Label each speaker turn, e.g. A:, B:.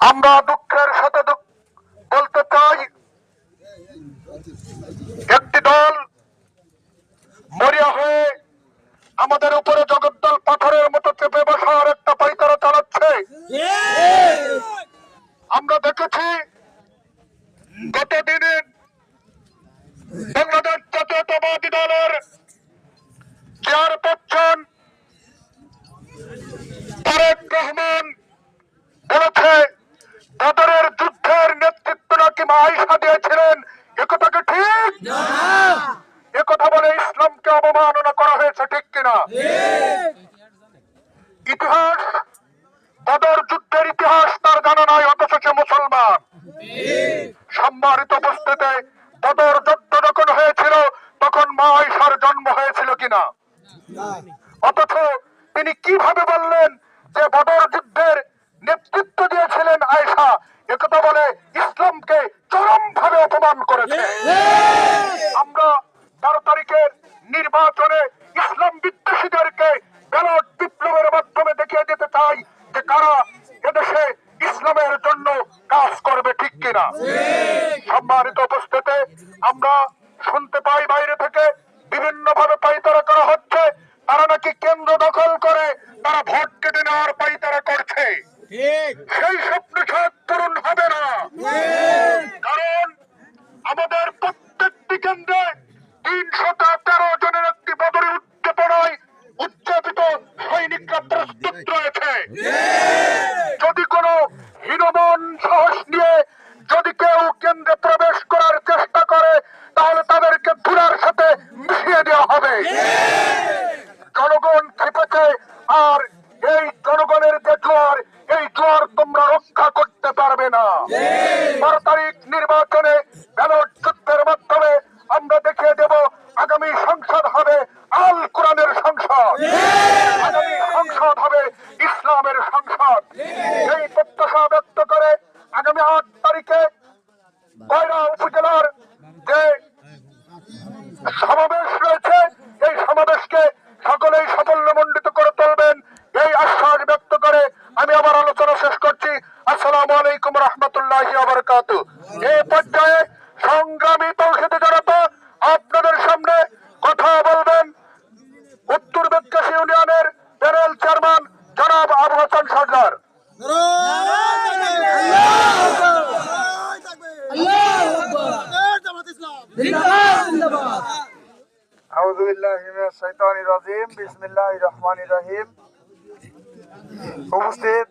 A: আমরা দুঃখের সাথে বলতে চাই, একটি দল মরিয়া হয়ে আমাদের উপরে জগদ্দল পাথরের মতো চেপে বসার একটা পাইতারা চালাচ্ছে। আমরা দেখেছি গতদিনে বাংলাদেশ জাতীয়তাবাদী দলের চেয়ারপারসন তারেক রহমান বলেছে বদরের যুদ্ধের নেতৃত্ব নাকি মা আয়েশা দিয়েছিলেন। একথা কি ঠিক? একথা বলে ইসলামকে অবমাননা করা হয়েছে, ঠিক কিনা? ইতিহাস, বদর যুদ্ধের ইতিহাস তার জানা নাই, অথচ সে মুসলমান। সম্মানিত উপস্থিতি, বদর যুদ্ধ যখন হয়েছিল তখন মা আয়েশার জন্ম হয়েছিল কিনা? অথচ তিনি কিভাবে বললেন যে বদর যুদ্ধের নেতৃত্ব দিয়েছিলেন আয়েশা? একথা বলে ইসলামকে চরম ভাবে অপমান করেছে। আমরা 12 তারিখের নির্বাচনে ইসলাম বিদ্বেষীদেরকে ব্যালট বিপ্লবের মাধ্যমে দেখিয়ে দিতে চাই যে কারা এদেশে ইসলামের জন্য কাজ করবে, ঠিক কিনা? সম্মানিত উপস্থিতি, আমরা শুনতে পাই বাইরে থেকে বিভিন্ন ভাবে পাইতারা করা হচ্ছে। তারা নাকি কেন্দ্র দখল করে তারা ভোট কেটে নেওয়ার পাইতারা করছে। সেই স্বপ্ন পূরণ হবে না, কারণ আমাদের প্রত্যেকটি কেন্দ্রে 313 জনের একটি বদরে উদ্যাপনায় উদযাপিত সৈনিকরা প্রস্তুত রয়েছে। যদি কোনো হীনমন সাহস নিয়ে যদি কেউ কেন্দ্রে প্রবেশ করার চেষ্টা করে তাহলে তাদেরকে ধুলার সাথে মিশিয়ে দেওয়া হবে। জনগণ খেপেছে, আর এই জনগণের যে জোয়ার, এই জোয়ার তোমরা রক্ষা করতে পারবে না। 12 তারিখ নির্বাচনে ব্যালট যুদ্ধের মাধ্যমে আমরা দেখিয়ে দেব আগামী সংসদ হবে আল কোরআনের সংসদ, আগামী সংসদ হবে ইসলামের সংসদ। এই প্রত্যাশা ব্যক্ত করে আগামী 8 তারিখে কয়রা উপজেলার যে সমাবেশ রয়েছে, এই সমাবেশকে সকলেই সাফল্যমণ্ডিত করে তুলবেন, এই আশ্বাস ব্যক্ত করে আমি আমার আলোচনা শেষ করছি। আসসালামু আলাইকুম রহমতুল্লাহি ওয়া বারাকাতুহু। এই পর্যায়ে সংগ্রামী তৌহিদি জনতা আপনাদের সামনে কথা বলবেন উত্তর বেক্কাশি ইউনিয়নের প্যানেল চেয়ারম্যান জনাব আবু হাসান সরদার।
B: আউযু বিল্লাহি মিনাশ শাইতানির রাজিম। বিসমিল্লাহির রহমানির রহিম। উপস্থিত